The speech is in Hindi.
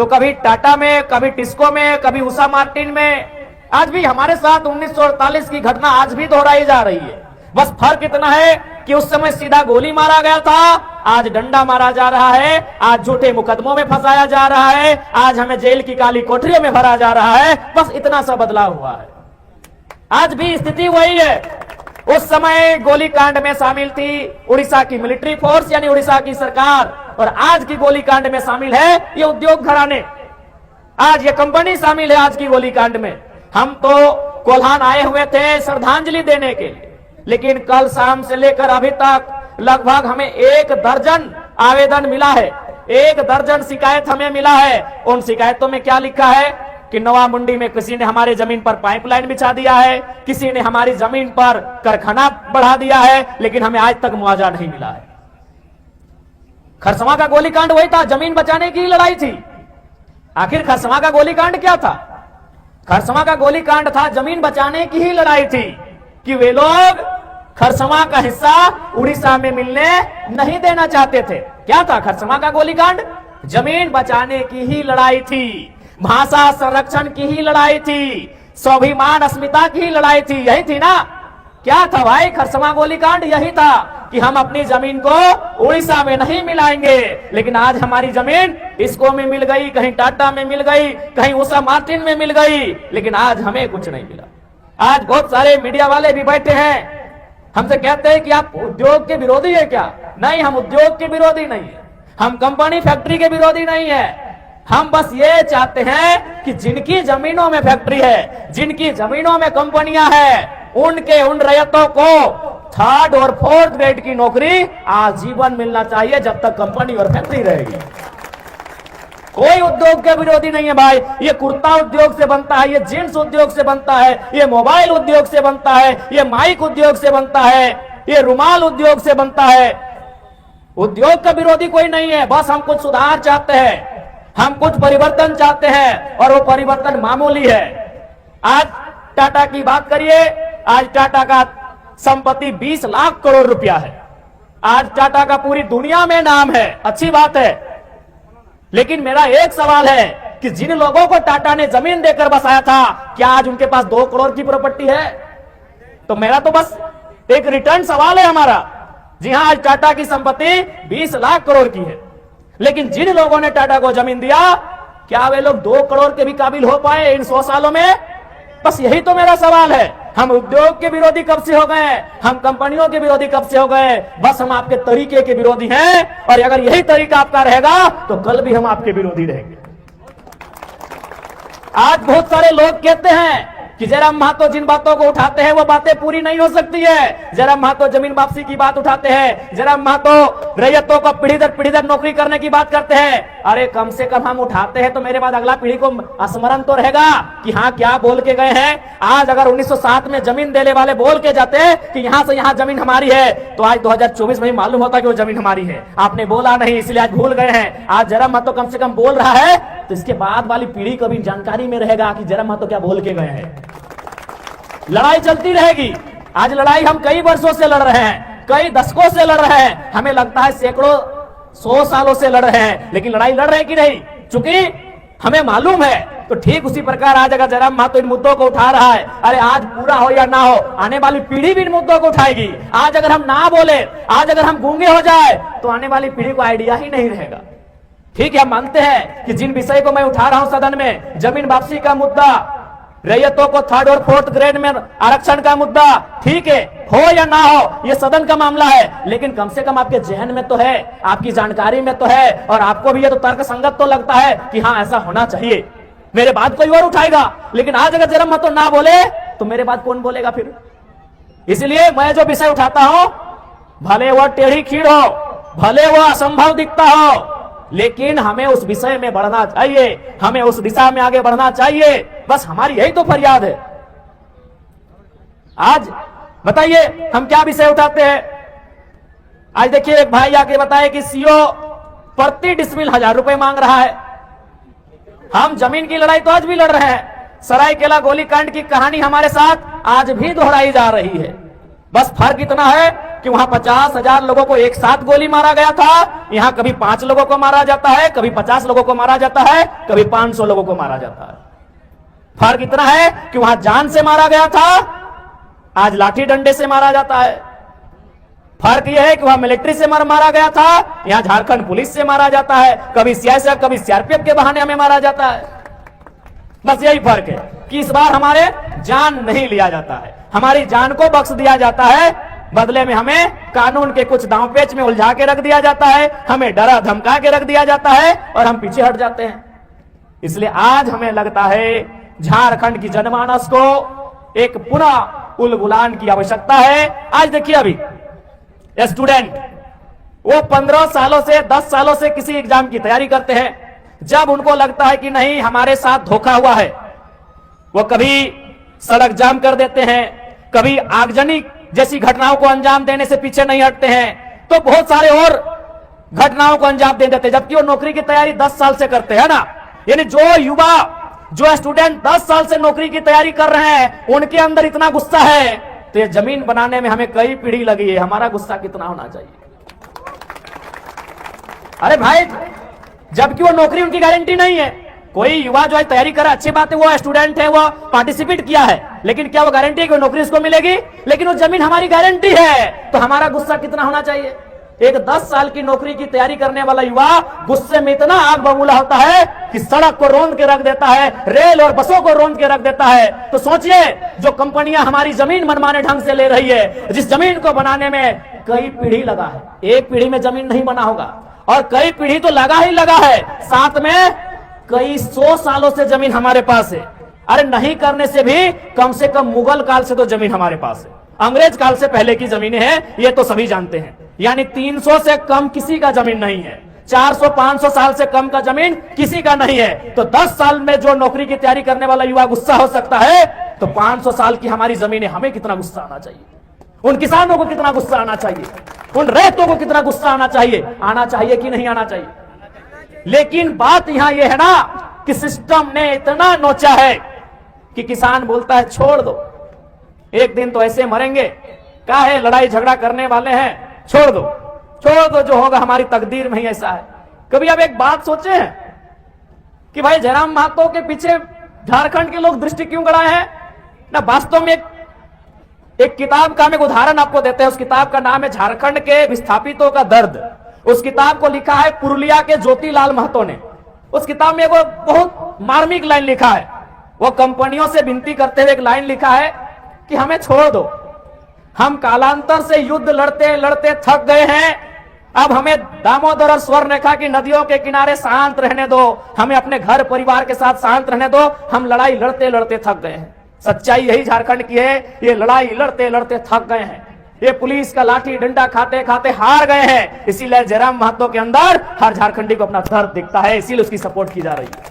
तो कभी टाटा में, कभी टिस्को में, कभी उषा मार्टिन में। आज भी हमारे साथ 1948 की घटना आज भी दोहराई जा रही है। बस फर्क इतना है कि उस समय सीधा गोली मारा गया था, आज डंडा मारा जा रहा है, आज झूठे मुकदमों में फंसाया जा रहा है, आज हमें जेल की काली कोठरियों में भरा जा रहा है। बस इतना सा बदलाव हुआ है। आज भी स्थिति वही है। उस समय गोलीकांड में शामिल थी उड़ीसा की मिलिट्री फोर्स यानी उड़ीसा की सरकार, और आज की गोलीकांड में शामिल है ये उद्योग घराने, आज ये कंपनी शामिल है आज की गोलीकांड में। हम तो कोल्हान आए हुए थे श्रद्धांजलि देने के लिए, लेकिन कल शाम से लेकर अभी तक लगभग हमें 1 दर्जन आवेदन मिला है, 1 दर्जन शिकायत हमें मिला है। उन शिकायतों में क्या लिखा है कि नवा मुंडी में किसी ने हमारी जमीन पर पाइपलाइन बिछा दिया है, किसी ने हमारी जमीन पर कारखाना बढ़ा दिया है, लेकिन हमें आज तक मुआवजा नहीं मिला है। खरसवां का गोलीकांड वही था, जमीन बचाने की लड़ाई थी। आखिर खरसवां का गोलीकांड क्या था? खरसवां का गोलीकांड था जमीन बचाने की ही लड़ाई थी कि वे लोग खरसवां का हिस्सा उड़ीसा में मिलने नहीं देना चाहते थे। क्या था खरसवां का गोलीकांड? जमीन बचाने की ही लड़ाई थी, भाषा संरक्षण की ही लड़ाई थी, स्वाभिमान अस्मिता की ही लड़ाई थी। यही थी ना? क्या था भाई खरसवां गोलीकांड? यही था कि हम अपनी जमीन को उड़ीसा में नहीं मिलाएंगे। लेकिन आज हमारी जमीन टिस्को में मिल गई, कहीं टाटा में मिल गई, कहीं उषा मार्टिन में मिल गई, लेकिन आज हमें कुछ नहीं मिला। आज बहुत सारे मीडिया वाले भी बैठे हैं, हमसे कहते हैं कि आप उद्योग के विरोधी है क्या? नहीं, हम उद्योग के विरोधी नहीं है, हम कंपनी फैक्ट्री के विरोधी नहीं है। हम बस ये चाहते हैं कि जिनकी जमीनों में फैक्ट्री है, जिनकी जमीनों में कंपनियां हैं, उन रैयतों को 3rd और 4th ग्रेड की नौकरी आजीवन मिलना चाहिए जब तक कंपनी और फैक्ट्री रहेगी। कोई उद्योग के विरोधी नहीं है भाई। ये कुर्ता उद्योग से बनता है, ये जींस उद्योग से बनता है, ये मोबाइल उद्योग से बनता है, ये माइक उद्योग से बनता है, ये रुमाल उद्योग से बनता है। उद्योग का विरोधी कोई नहीं है, बस हम कुछ सुधार चाहते हैं, हम कुछ परिवर्तन चाहते हैं, और वो परिवर्तन मामूली है। आज टाटा की बात करिए, आज टाटा का संपत्ति 20 लाख करोड़ रुपया है। आज टाटा का पूरी दुनिया में नाम है, अच्छी बात है। लेकिन मेरा एक सवाल है कि जिन लोगों को टाटा ने जमीन देकर बसाया था, क्या आज उनके पास 2 करोड़ की प्रॉपर्टी है? तो मेरा तो बस एक रिटर्न सवाल है हमारा। जी हां, आज टाटा की संपत्ति 20 लाख करोड़ की है, लेकिन जिन लोगों ने टाटा को जमीन दिया, क्या वे लोग 2 करोड़ के भी काबिल हो पाए इन 100 सालों में? बस यही तो मेरा सवाल है। हम उद्योग के विरोधी कब से हो गए? हम कंपनियों के विरोधी कब से हो गए? बस हम आपके तरीके के विरोधी हैं, और अगर यही तरीका आपका रहेगा तो कल भी हम आपके विरोधी रहेंगे। आज बहुत सारे लोग कहते हैं कि जयराम महतो जिन बातों को उठाते हैं वो बातें पूरी नहीं हो सकती है। जयराम महतो जमीन वापसी की बात उठाते हैं, जयराम महतो रैयतों को पीढ़ी दर नौकरी करने की बात करते हैं। अरे कम से कम हम उठाते हैं तो मेरे बाद अगला पीढ़ी को स्मरण तो रहेगा कि हाँ क्या बोल के गए हैं। आज अगर 1907 में जमीन देने वाले बोल के जाते कि यहां से यहां जमीन हमारी है, तो आज 2024 में मालूम होता कि वो जमीन हमारी है। आपने बोला नहीं, इसलिए आज भूल गए हैं। आज जयराम महतो कम से कम बोल रहा है तो इसके बाद वाली पीढ़ी को भी जानकारी में रहेगा कि जयराम महतो क्या बोल के गए हैं। लड़ाई चलती रहेगी। आज लड़ाई हम कई वर्षों से लड़ रहे हैं, कई दशकों से लड़ रहे हैं, हमें लगता है सैकड़ों 100 सालों से लड़ रहे हैं, लेकिन लड़ाई लड़ रहे हैं कि नहीं, चूंकि हमें मालूम है। तो ठीक उसी प्रकार आज अगर जयराम महतो इन मुद्दों को उठा रहा है, अरे आज पूरा हो या ना हो, आने वाली पीढ़ी भी इन मुद्दों को उठाएगी। आज अगर हम ना बोले, आज अगर हम गूंगे हो जाए, तो आने वाली पीढ़ी को आइडिया ही नहीं रहेगा। ठीक है, मानते हैं कि जिन विषय को मैं उठा रहा हूं सदन में, जमीन वापसी का मुद्दा, रैयतों को 3rd और 4th ग्रेड में आरक्षण का मुद्दा, ठीक है, हो या ना हो ये सदन का मामला है, लेकिन कम से कम आपके जहन में तो है, आपकी जानकारी में तो है, और आपको भी ये तो तर्क संगत तो लगता है कि हाँ ऐसा होना चाहिए। मेरे बात कोई और उठाएगा, लेकिन आज अगर जयराम महतो ना बोले तो मेरे बात कौन बोलेगा फिर? इसलिए मैं जो विषय उठाता हूं, भले वह टेढ़ी खीर हो, भले वह असंभव दिखता हो, लेकिन हमें उस विषय में बढ़ना चाहिए, हमें उस दिशा में आगे बढ़ना चाहिए। बस हमारी यही तो फरियाद है। आज बताइए हम क्या विषय उठाते हैं। आज देखिए एक भाई आके बताए कि सीओ प्रति डिसमिल 1000 रुपए मांग रहा है। हम जमीन की लड़ाई तो आज भी लड़ रहे हैं। सरायकेला गोलीकांड की कहानी हमारे साथ आज भी दोहराई जा रही है। बस फर्क इतना है कि वहां 50,000 लोगों को एक साथ गोली मारा गया था, यहां कभी 5 लोगों को मारा जाता है, कभी 50 लोगों को मारा जाता है, कभी 500 लोगों को मारा जाता है। फर्क इतना है कि वहां जान से मारा गया था, आज लाठी डंडे से मारा जाता है। फर्क यह है कि वहां मिलिट्री से मारा गया था, यहां झारखंड पुलिस से मारा जाता है, कभी सीआईएसएफ कभी सीआरपीएफ के बहाने हमें मारा जाता है। बस यही फर्क है कि इस बार हमारे जान नहीं लिया जाता है, हमारी जान को बख्श दिया जाता है, बदले में हमें कानून के कुछ दांवपेच में उलझा के रख दिया जाता है, हमें डरा धमका के रख दिया जाता है और हम पीछे हट जाते हैं। इसलिए आज हमें लगता है झारखंड की जनमानस को एक पुनः उलगुलान की आवश्यकता है। आज देखिए अभी स्टूडेंट वो 15 सालों से 10 सालों से किसी एग्जाम की तैयारी करते हैं, जब उनको लगता है कि नहीं हमारे साथ धोखा हुआ है, वो कभी सड़क जाम कर देते हैं, कभी आगजनी जैसी घटनाओं को अंजाम देने से पीछे नहीं हटते हैं, तो बहुत सारे और घटनाओं को अंजाम दे देते हैं, जबकि वो नौकरी की तैयारी 10 साल से करते हैं ना। यानी जो युवा जो स्टूडेंट 10 साल से नौकरी की तैयारी कर रहे हैं, उनके अंदर इतना गुस्सा है, तो ये जमीन बनाने में हमें कई पीढ़ी लगी है, हमारा गुस्सा कितना होना चाहिए। अरे भाई, जबकि वो नौकरी उनकी गारंटी नहीं है। कोई युवा जो है तैयारी कर रहा है, अच्छी बात है, वो स्टूडेंट है, वो पार्टिसिपेट किया है, लेकिन क्या वो गारंटी है कि नौकरी उसको मिलेगी? लेकिन वो जमीन हमारी गारंटी है, तो हमारा गुस्सा कितना होना चाहिए। एक 10 साल की नौकरी की तैयारी करने वाला युवा गुस्से में इतना आग बबूला होता है कि सड़क को रोंद के रख देता है, रेल और बसों को रोंद के रख देता है। तो सोचिए, जो कंपनियां हमारी जमीन मनमाने ढंग से ले रही है, जिस जमीन को बनाने में कई पीढ़ी लगा है, एक पीढ़ी में जमीन नहीं बना होगा, और कई पीढ़ी तो लगा ही लगा है, साथ में कई 100 सालों से जमीन हमारे पास है। अरे नहीं करने से भी कम से कम मुगल काल से तो जमीन हमारे पास है, अंग्रेज काल से पहले की जमीनें हैं, ये तो सभी जानते हैं। यानी 300 से कम किसी का जमीन नहीं है, 400-500 साल से कम का जमीन किसी का नहीं है। तो 10 साल में जो नौकरी की तैयारी करने वाला युवा गुस्सा हो सकता है, तो 500 साल की हमारी जमीन है, हमें कितना गुस्सा आना चाहिए, उन किसानों को कितना गुस्सा आना चाहिए, उन रैयतों को कितना गुस्सा आना चाहिए कि नहीं आना चाहिए। लेकिन बात यहां यह है ना कि सिस्टम ने इतना नोचा है कि किसान बोलता है छोड़ दो, एक दिन तो ऐसे मरेंगे, क्या है लड़ाई झगड़ा करने वाले हैं, छोड़ दो, जो होगा हमारी तकदीर में ही ऐसा है। कभी आप एक बात सोचे हैं कि भाई जयराम महतो के पीछे झारखंड के लोग दृष्टि क्यों गड़ाए हैं ना। वास्तव में एक किताब का हम एक उदाहरण आपको देते हैं, उस किताब का नाम है झारखंड के विस्थापितों का दर्द। उस किताब को लिखा है पुरुलिया के ज्योतिलाल महतो ने। उस किताब में वो बहुत मार्मिक लाइन लिखा है, वो कंपनियों से विनती करते हुए एक लाइन लिखा है कि हमें छोड़ दो, हम कालांतर से युद्ध लड़ते लड़ते थक गए हैं, अब हमें दामोदर और स्वर्णरेखा की नदियों के किनारे शांत रहने दो, हमें अपने घर परिवार के साथ शांत रहने दो, हम लड़ाई लड़ते लड़ते थक गए हैं। सच्चाई यही झारखंड की है, ये लड़ाई लड़ते लड़ते थक गए हैं, ये पुलिस का लाठी डंडा खाते खाते हार गए हैं। इसीलिए जयराम महतो के अंदर हर झारखंडी को अपना दर्द दिखता है, इसीलिए उसकी सपोर्ट की जा रही है।